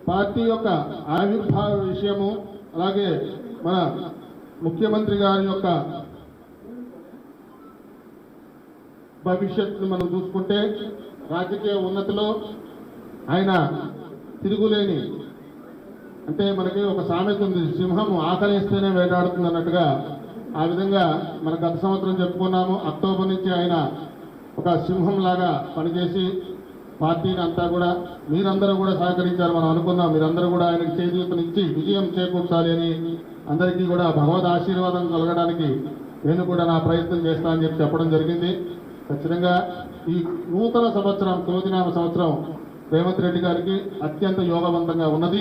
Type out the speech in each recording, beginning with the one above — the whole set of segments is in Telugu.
పార్టీ యొక్క ఆవిర్భావ విషయము, అలాగే మన ముఖ్యమంత్రి గారి యొక్క భవిష్యత్తును మనం చూసుకుంటే రాజకీయ ఉన్నతిలో ఆయన తిరుగులేని, అంటే మనకి ఒక సామెత ఉంది, సింహం ఆకలిస్తేనే వేటాడుతుంది అన్నట్టుగా. ఆ విధంగా మన గత సంవత్సరం చెప్పుకున్నాము, అక్టోబర్ నుంచి ఆయన ఒక సింహం లాగా పనిచేసి పార్టీని అంతా కూడా మీరందరూ కూడా సహకరించారు. మనం అనుకున్నాం మీరందరూ కూడా ఆయనకు చేయూతనిచ్చి విజయం చేకూర్చాలి అని. అందరికీ కూడా భగవద్ ఆశీర్వాదం కలగడానికి నేను కూడా నా ప్రయత్నం చేస్తానని చెప్పడం జరిగింది. ఖచ్చితంగా ఈ నూతన సంవత్సరం, క్రోధినామ సంవత్సరం రేవంత్ రెడ్డి గారికి అత్యంత యోగవంతంగా ఉన్నది.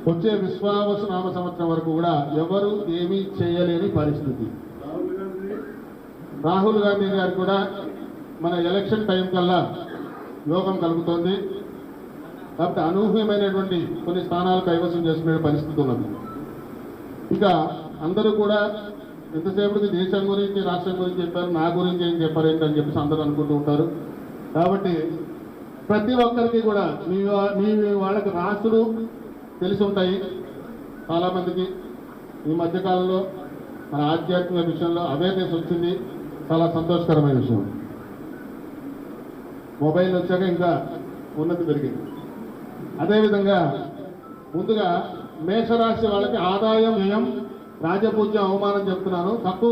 వచ్చే విశ్వావసు నామ సంవత్సరం వరకు కూడా ఎవరు ఏమీ చేయలేని పరిస్థితి. రాహుల్ గాంధీ గారు కూడా మన ఎలక్షన్ టైం కల్లా యోగం కలుగుతోంది. కాబట్టి అనూహ్యమైనటువంటి కొన్ని స్థానాలు కైవసం చేసుకునే పరిస్థితి ఉన్నది. ఇక అందరూ కూడా ఎంతసేపటికి దేశం గురించి, రాష్ట్రం గురించి చెప్పారు, నా గురించి ఏం చెప్పారు ఏంటని చెప్పేసి అందరూ అనుకుంటూ ఉంటారు. కాబట్టి ప్రతి ఒక్కరికి కూడా మీ వాళ్ళకి రాసులు తెలిసి ఉంటాయి. చాలామందికి ఈ మధ్యకాలంలో మన ఆధ్యాత్మిక విషయంలో అవేర్నెస్ వచ్చింది, చాలా సంతోషకరమైన విషయం. మొబైల్ వచ్చాక ఇంకా ఉన్నతి పెరిగింది. అదేవిధంగా ముందుగా మేషరాశి వాళ్ళకి ఆదాయం, వ్యయం, రాజపూజ్యం, అవమానం చెప్తున్నాను. తక్కువ